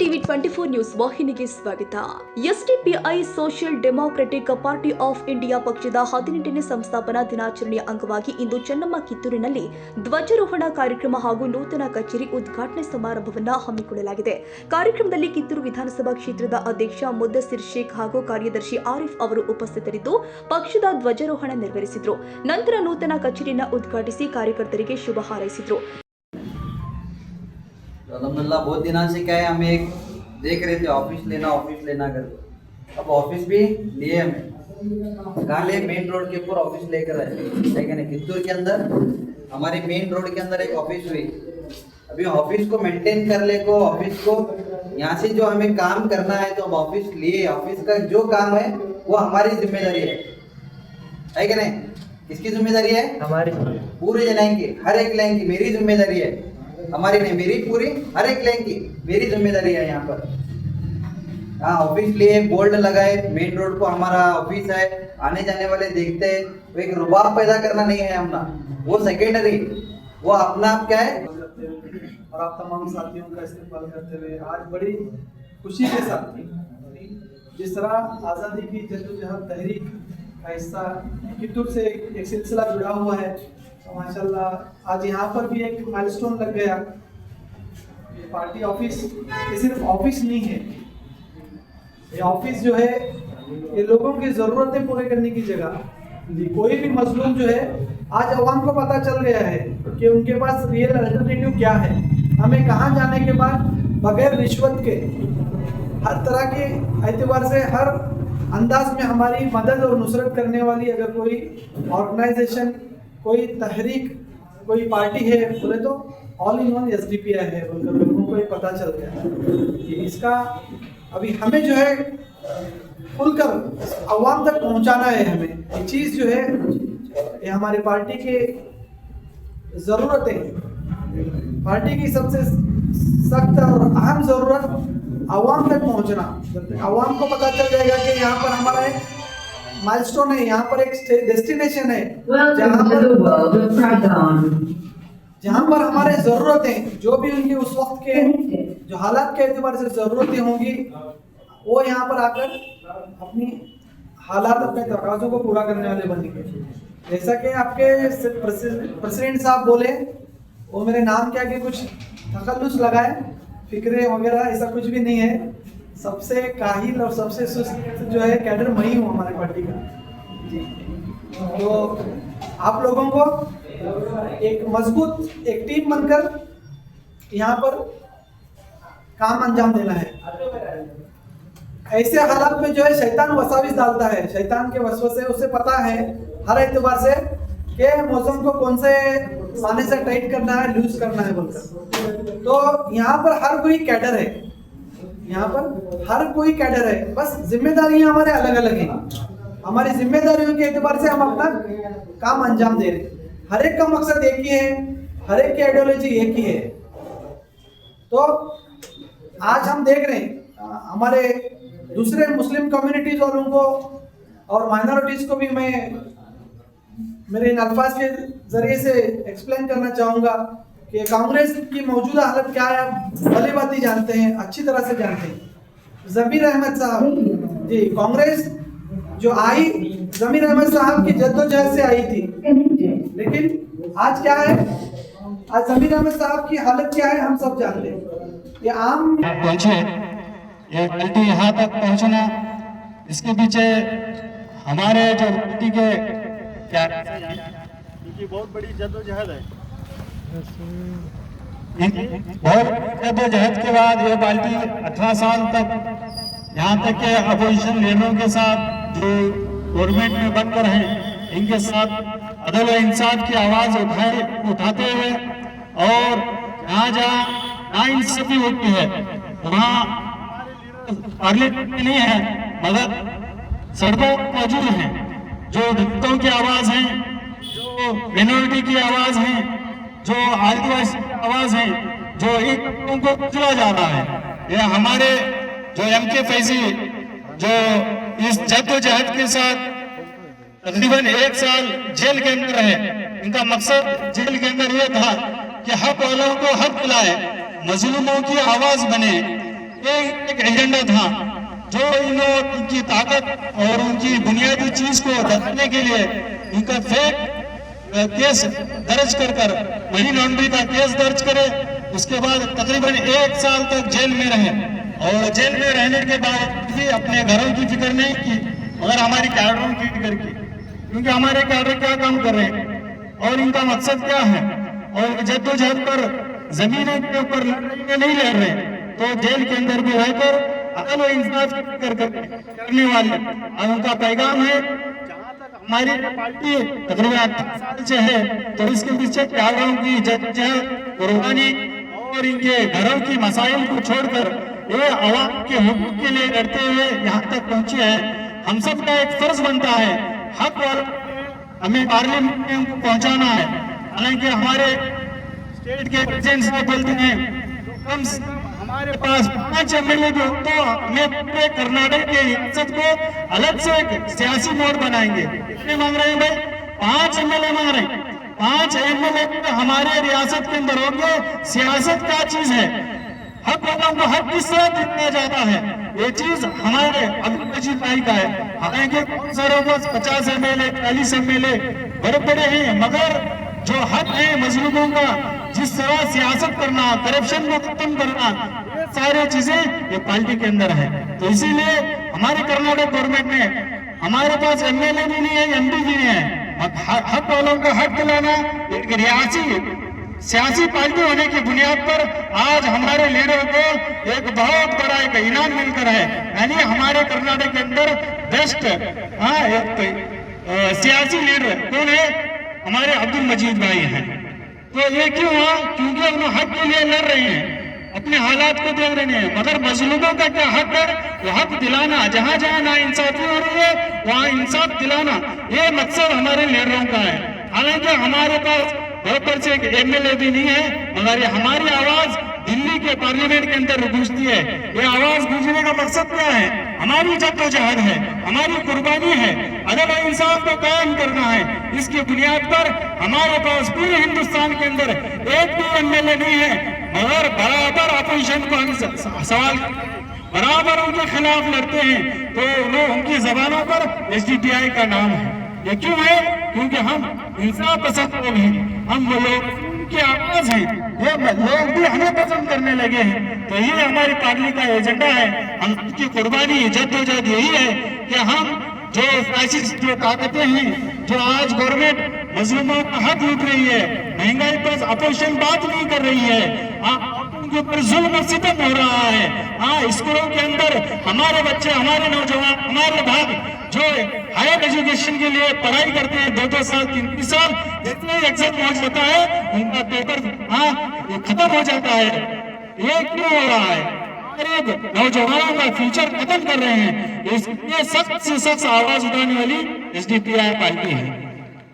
TV 24 news ವಾಹಿನಿಗೆ ಸ್ವಾಗತ. SDPI social democratic party of India ಪಕ್ಷದ 18ನೇ ಸಂಸ್ಥಾಪನಾ ದಿನಾಚರಣೆಯ ಅಂಗವಾಗಿ ಇಂದು ಚೆನ್ನಮ್ಮ ಕಿತ್ತೂರಿನಲ್ಲಿ ಧ್ವಜಾರೋಹಣ ಕಾರ್ಯಕ್ರಮ ಹಾಗೂ ನೂತನ ಕಚೇರಿ ಉದ್ಘಾಟನೆ ಸಮಾರಂಭವನ್ನು ಹಮ್ಮಿಕೊಳ್ಳಲಾಗಿದೆ. ಕಾರ್ಯಕ್ರಮದಲ್ಲಿ ಕಿತ್ತೂರು ವಿಧಾನಸಭಾ ಕ್ಷೇತ್ರದ ಅಧ್ಯಕ್ಷ ಮುದ್ದಸಿರ್ ಶೇಖ್ ಹಾಗೂ ಕಾರ್ಯದರ್ಶಿ ಆರಿಫ್ ಅವರು ಉಪಸ್ಥಿತರಿದ್ದು ಪಕ್ಷದ ಧ್ವಜಾರೋಹಣ ನೆರವೇರಿಸಿದರು. ನಂತರ ನೂತನ ಕಚೇರಿಯನ್ನು ಉದ್ಘಾಟಿಸಿ ಕಾರ್ಯಕರ್ತರಿಗೆ ಶುಭ ಹಾರೈಸಿದರು. अल्हम्दुलिल्लाह बहुत दिनों से क्या है, हमें एक देख रहे थे ऑफिस लेना कर, अब ऑफिस भी लिए हमें कहाँ ले, मेन रोड के ऊपर ऑफिस लेकर आए, ठीक है ना। कित्तूर के अंदर हमारी मेन रोड के अंदर एक ऑफिस हुई, अभी ऑफिस को मेंटेन कर ले को ऑफिस को यहाँ से जो हमें काम करना है तो ऑफिस लिए, ऑफिस का जो काम है वो हमारी जिम्मेदारी है कि नहीं? किसकी जिम्मेदारी है? हमारी, पूरे लाइन की, हर एक लाइन की मेरी जिम्मेदारी है, हमारी नहीं, मेरी पूरी हर एक लाइन की मेरी जिम्मेदारी है। यहाँ पर हाँ ऑफिस लिए बोर्ड लगाए, मेन रोड को हमारा ऑफिस है, आने जाने वाले देखते हैं, वो एक रुबाब पैदा करना नहीं है अपना, वो सेकेंडरी, वो अपना आप क्या है। और आप तमाम साथियों का इस्तेमाल करते हुए आज बड़ी खुशी के साथ जिस तरह आज़ादी की जद्दोजहद तहरीक का हिस्सा कित्तूर से एक सिलसिला जुड़ा हुआ है, तो माशाल्लाह आज यहाँ पर भी एक माइलस्टोन लग गया। ये पार्टी ऑफिस ये सिर्फ ऑफिस नहीं है, ये ऑफिस जो है ये लोगों की ज़रूरतें पूरे करने की जगह। कोई भी मजलूम जो है आज अवाम को पता चल गया है कि उनके पास रियल अल्टरनेटिव क्या है। हमें कहाँ जाने के बाद बगैर रिश्वत के हर तरह के एतबार से हर अंदाज में हमारी मदद और नुसरत करने वाली अगर कोई ऑर्गेनाइजेशन, कोई तहरीक, कोई पार्टी है बोले तो ऑल इन वन एसडीपीआई है बोलकर लोगों को ये पता चल गया कि इसका अभी हमें जो है खुलकर अवाम तक पहुंचाना है। हमें ये चीज़ जो है ये हमारी पार्टी की ज़रूरतें, पार्टी की सबसे सख्त और अहम ज़रूरत अवाम तक पहुंचना। अवाम को पता चल जाएगा कि यहाँ पर हमारा एक माइलस्टोन है, यहाँ पर एक डेस्टिनेशन है जहाँ पर हमारे ज़रूरतें जो भी उनकी उस वक्त के जो हालात के एतबार से ज़रूरतें होंगी वो यहाँ पर आकर अपनी हालात, अपने तकाज़ों को पूरा करने वाले बनेंगे। जैसा कि आपके प्रेसिडेंट साहब बोले, वो मेरे नाम के आगे कुछ तखल्लुस लगाए, फिक्रे वगैरह ऐसा कुछ भी नहीं है। सबसे काहिल और सबसे सुस्त जो है कैडर मैं ही हूँ हमारे पार्टी का जी। तो आप लोगों को एक मजबूत एक टीम बनकर यहाँ पर काम अंजाम देना है। ऐसे हालात में जो है शैतान वसाविस डालता है, शैतान के वसवसे उसे पता है हर एतबार से कि मौसम को कौन से साने से टाइट करना है, लूज करना है बोलकर। तो यहाँ पर हर कोई कैडर है, यहाँ पर हर कोई कैडर है, बस जिम्मेदारियां हमारे अलग अलग हैं। हमारी जिम्मेदारियों के एतबार से हम अपना काम अंजाम दे रहे हैं। हर एक का मकसद एक ही है, हर एक की आइडियोलॉजी एक ही है। तो आज हम देख रहे हैं हमारे दूसरे मुस्लिम कम्युनिटीज वालों को और माइनॉरिटीज को भी मैं मेरे इन अल्फाज के जरिए से एक्सप्लेन करना चाहूँगा कि कांग्रेस की मौजूदा हालत क्या है आप भली बात ही जानते हैं, अच्छी तरह से जानते हैं। ज़मीर अहमद साहब जी, कांग्रेस जो आई ज़मीर अहमद साहब की जद्दोजहद से आई थी, लेकिन आज क्या है, आज ज़मीर अहमद साहब की हालत क्या है हम सब जानते हैं। ये आम पहुंचे, ये पार्टी यहाँ तक पहुंचना, इसके पीछे हमारे जो पार्टी के क्या इनकी बहुत बड़ी जद्दोजहद है। बहुत जद्दोजहद के बाद ये पार्टी 18 साल तक यहाँ तक के अपोजिशन लीडरों के साथ जो गवर्नमेंट में बनकर हैं इनके साथ अदल व इंसाफ की आवाज़ उठाते हुए और जहाँ नाइंसाफी होती है वहाँ पार्लियामेंट में नहीं है मगर सड़कों मौजूद हैं, जो दलितों की आवाज़ है, जो मिनोरिटी की आवाज़ है, जो आदिवासी की आवाज़ है, जो इन लोगों को कुचला जा रहा है। ये हमारे जो एमके फैजी जो इस जद्दोजहद के साथ तकरीबन 1 साल जेल के अंदर है, इनका मकसद जेल के अंदर ये था कि हक वालों को हक दिलाए, मजलूमों की आवाज बने, ये एक एजेंडा था जो इनकी ताकत और उनकी बुनियादी चीज को दबाने के लिए इनका फेक केस दर्ज कर मनी लॉन्ड्रिंग का केस दर्ज करे, उसके बाद तकरीबन 1 साल तक जेल में रहे और जेल में रहने के बाद भी अपने घरों की फिक्र नहीं की मगर हमारी कैडरों की फिक्र की, क्योंकि हमारे कैडर क्या काम कर रहे हैं और इनका मकसद क्या है और जद्दोजहद पर जमीनों के ऊपर नहीं लड़ रहे, तो जेल के अंदर भी रहकर अदल और इंसाफ करने वाले और उनका पैगाम है हमारी पार्टी तकरीबन 18 साल से है, तो इसके पीछे कैडरों की जद्दोजहद कुर्बानी और इनके घरों की मसाइल को छोड़कर ये अवाम के हुकूक के लिए लड़ते हुए यहाँ तक पहुंचे हैं। हम सब का एक फर्ज बनता है हक वालों हमें पार्लियामेंट में उनको पहुंचाना है। हालांकि हमारे स्टेट के प्रेसिडेंट साहब बोलते हैं कम से कम हमारे पास 5 एमएलए भी हो तो हमें पूरे कर्नाटक के रियासत को अलग से एक सियासी मोड बनाएंगे। कितने मांग रहे हैं भाई? 5 एमएलए मांग रहे हैं। 5 एमएलए हमारे रियासत के अंदर होंगे। सियासत क्या चीज है? हक वालों को हक किस तरह दिया जाता है, ये चीज हमारे अब्दुल मजीद भाई का है। हालांकि सारों को 50 एमएलए 40 एमएलए बड़े बड़े हैं, मगर जो हक है मजलूमों का, जिस तरह सियासत करना, करप्शन को खत्म करना, ये सारी चीजें ये पार्टी के अंदर है। तो इसीलिए हमारे कर्नाटक गवर्नमेंट में हमारे पास एमएलए भी नहीं है, एमपी भी नहीं है। हक वालों का हक दिलाना एक रियासी सियासी पार्टी होने की बुनियाद पर आज हमारे लीडर को एक बहुत बड़ा एक इनाम मिलकर है, यानी हमारे कर्नाटक के अंदर बेस्ट सियासी लीडर कौन है? हमारे अब्दुल मजीद भाई हैं। तो ये क्यों हुआ? क्योंकि अपने हक के लिए लड़ रहे हैं, अपने हालात को देख रहे हैं। मगर मजलूमों का क्या हक है? वो हक दिलाना, जहां जहां ना इंसाफी हो रही है वहां इंसाफ दिलाना, ये मकसद हमारे लीडरों का है। हालांकि हमारे पास बहुत से एमएलए भी नहीं है, मगर हमारी आवाज दिल्ली के पार्लियामेंट के अंदर गूंजती है। ये आवाज गूंजने का मकसद क्या है? हमारी जद्दोजहद है, हमारी कुर्बानी है, अदल और इंसाफ को कायम करना है। इसकी बुनियाद पर हमारे पास पूरे हिंदुस्तान के अंदर एक भी एमएलए नहीं है, मगर बराबर अपोजिशन को हम सवाल बराबर उनके खिलाफ लड़ते हैं, तो उनकी जबानों पर एसडीपीआई का नाम है। ये क्यों है? क्योंकि हम इंसाफ पसंद लोग हैं, हम वो लोग की आवाज है, ये लोग भी हमें पसंद करने लगे हैं। तो ये हमारी पार्टी का एजेंडा है, हम की कुर्बानी जद्दोजहद यही है कि हम जो फैसिस्ट जो ताकतें हैं, जो आज गवर्नमेंट मजलूमों का हक लूट रही है, महंगाई पर अपोजिशन बात नहीं कर रही है, उनके ऊपर जुल्म सितम हो रहा है। हाँ, स्कूलों के अंदर हमारे बच्चे, हमारे नौजवान, हमारे भाग जो हायर एजुकेशन के लिए पढ़ाई करते हैं 2-2 साल 3-3 साल, जितने एग्जाम पहुंच जाता है उनका पेपर खत्म हो जाता है। ये क्यों हो रहा है? गरीब नौजवानों का फ्यूचर खत्म कर रहे हैं। इसलिए सख्त से सख्त आवाज उठाने वाली एसडीपीआई पार्टी है।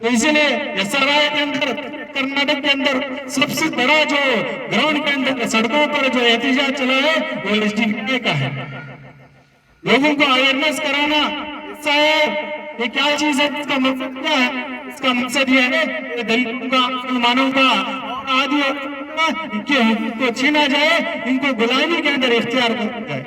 तो इसीलिए एसआरआई के अंदर, कर्नाटक के अंदर सबसे बड़ा जो ग्राउंड के अंदर सड़कों पर जो एहतजाज चला है वो एसडीपीआई का है। लोगों को अवेयरनेस कराना ये क्या चीज है, इसका मकसद क्या है? इसका मकसद ये है कि दलितों का, मुसलमानों का और आदि इनके हकूक को छीना जाए, इनको गुलामी के अंदर इख्तियार किया जाए।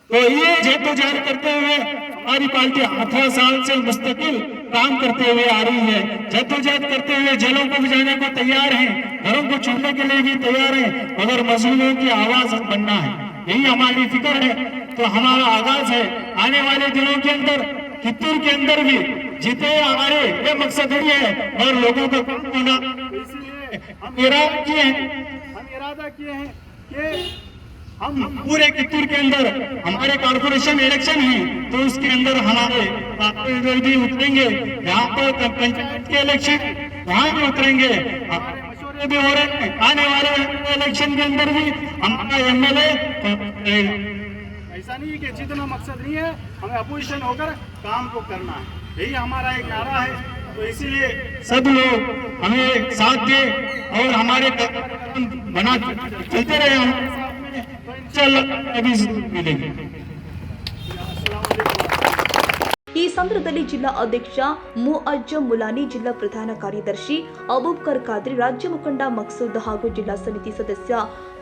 तो ये जद्दोजहद करते हुए हमारी पार्टी 18 साल से मुस्तकिल काम करते हुए आ रही है। जद्दोजहद करते हुए जेलों को भी जाने को तैयार है, घरों को छोड़ने के लिए भी तैयार है, मगर मजलूमों की आवाज बनना है, यही हमारी फिक्र है। तो हमारा आगाज है आने वाले दिनों के अंदर कित्तूर के अंदर भी जीते हमारे ये मकसद ही है और लोगों को काम होना। इसलिए हम इरादा किए हैं कि हम पूरे कित्तूर के अंदर हमारे कॉर्पोरेशन इलेक्शन है, तो उसके अंदर हमारे भी उतरेंगे। यहाँ पर पंचायत के इलेक्शन वहाँ भी उतरेंगे, मशवरे भी हो रहे हैं। आने वाले इलेक्शन के अंदर भी हमारा एमएलए ऐसा नहीं कि जितना मकसद नहीं है, हमें अपोजिशन होकर काम को करना है, यही हमारा एक नारा है। तो इसीलिए सब लोग हमें साथ दे और हमारे बना चलते रहे, हम इंशाअल्लाह अभी मिलेंगे। ಈ ಸಂದರ್ಭದಲ್ಲಿ ಜಿಲ್ಲಾ ಅಧ್ಯಕ್ಷ ಮುಅಜ್ಜಮ್ ಮುಲಾನಿ, ಜಿಲ್ಲಾ ಪ್ರಧಾನ ಕಾರ್ಯದರ್ಶಿ ಅಬೂಬಕರ್ ಖಾದ್ರಿ, ರಾಜ್ಯ ಮುಖಂಡ ಮಕ್ಸೂದ್ ಹಾಗೂ ಜಿಲ್ಲಾ ಸಮಿತಿ ಸದಸ್ಯ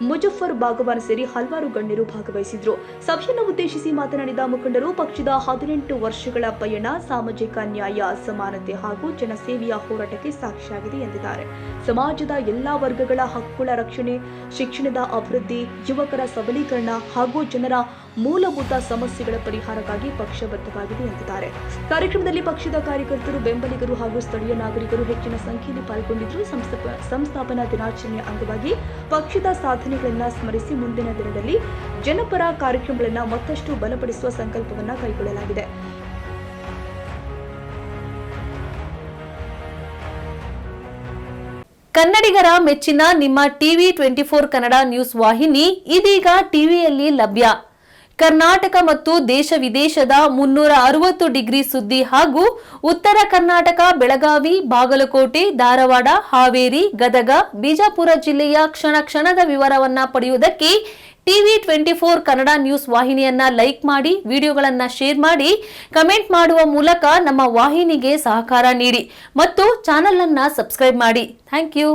ಮುಜಫರ್ ಬಾಗವಾನ್ ಸೇರಿ ಹಲವಾರು ಗಣ್ಯರು ಭಾಗವಹಿಸಿದ್ರು. ಸಭೆಯನ್ನು ಉದ್ದೇಶಿಸಿ ಮಾತನಾಡಿದ ಮುಖಂಡರು, ಪಕ್ಷದ 18 ವರ್ಷಗಳ ಪಯಣ ಸಾಮಾಜಿಕ ನ್ಯಾಯ, ಸಮಾನತೆ ಹಾಗೂ ಜನಸೇವೆಯ ಹೋರಾಟಕ್ಕೆ ಸಾಕ್ಷಿಯಾಗಿದೆ ಎಂದಿದ್ದಾರೆ. ಸಮಾಜದ ಎಲ್ಲಾ ವರ್ಗಗಳ ಹಕ್ಕುಗಳ ರಕ್ಷಣೆ, ಶಿಕ್ಷಣದ ಅಭಿವೃದ್ಧಿ, ಯುವಕರ ಸಬಲೀಕರಣ ಹಾಗೂ ಜನರ ಮೂಲಭೂತ ಸಮಸ್ಯೆಗಳ ಪರಿಹಾರಕ್ಕಾಗಿ ಪಕ್ಷ ಬದ್ಧವಾಗಿದೆ ಎಂದಿದ್ದಾರೆ. ಕಾರ್ಯಕ್ರಮದಲ್ಲಿ ಪಕ್ಷದ ಕಾರ್ಯಕರ್ತರು, ಬೆಂಬಲಿಗರು ಹಾಗೂ ಸ್ಥಳೀಯ ನಾಗರಿಕರು ಹೆಚ್ಚಿನ ಸಂಖ್ಯೆಯಲ್ಲಿ ಪಾಲ್ಗೊಂಡಿದ್ದರು. ಸಂಸ್ಥಾಪನಾ ದಿನಾಚರಣೆಯ ಅಂಗವಾಗಿ ಪಕ್ಷದ ಸಾಧನೆಗಳನ್ನು ಸ್ಮರಿಸಿ ಮುಂದಿನ ದಿನದಲ್ಲಿ ಜನಪರ ಕಾರ್ಯಕ್ರಮಗಳನ್ನು ಮತ್ತಷ್ಟು ಬಲಪಡಿಸುವ ಸಂಕಲ್ಪವನ್ನು ಕೈಗೊಳ್ಳಲಾಗಿದೆ. ಕನ್ನಡಿಗರ ಮೆಚ್ಚಿನ ನಿಮ್ಮ ಟಿವಿ 24 ಕನ್ನಡ ನ್ಯೂಸ್ ವಾಹಿನಿ ಇದೀಗ ಟಿವಿಯಲ್ಲಿ ಲಭ್ಯ. ಕರ್ನಾಟಕ ಮತ್ತು ದೇಶ ವಿದೇಶದ 360 ಡಿಗ್ರಿ ಸುದ್ದಿ ಹಾಗೂ ಉತ್ತರ ಕರ್ನಾಟಕ, ಬೆಳಗಾವಿ, ಬಾಗಲಕೋಟೆ, ಧಾರವಾಡ, ಹಾವೇರಿ, ಗದಗ, ಬಿಜಾಪುರ ಜಿಲ್ಲೆಯ ಕ್ಷಣ ಕ್ಷಣದ ವಿವರವನ್ನ ಪಡೆಯುವುದಕ್ಕೆ ಟಿವಿ 24 ಕನ್ನಡ ನ್ಯೂಸ್ ವಾಹಿನಿಯನ್ನ ಲೈಕ್ ಮಾಡಿ, ವಿಡಿಯೋಗಳನ್ನ ಶೇರ್ ಮಾಡಿ, ಕಮೆಂಟ್ ಮಾಡುವ ಮೂಲಕ ನಮ್ಮ ವಾಹಿನಿಗೆ ಸಹಕಾರ ನೀಡಿ ಮತ್ತು ಚಾನೆಲ್ ಅನ್ನ ಸಬ್ಸ್ಕ್ರೈಬ್ ಮಾಡಿ. Thank you.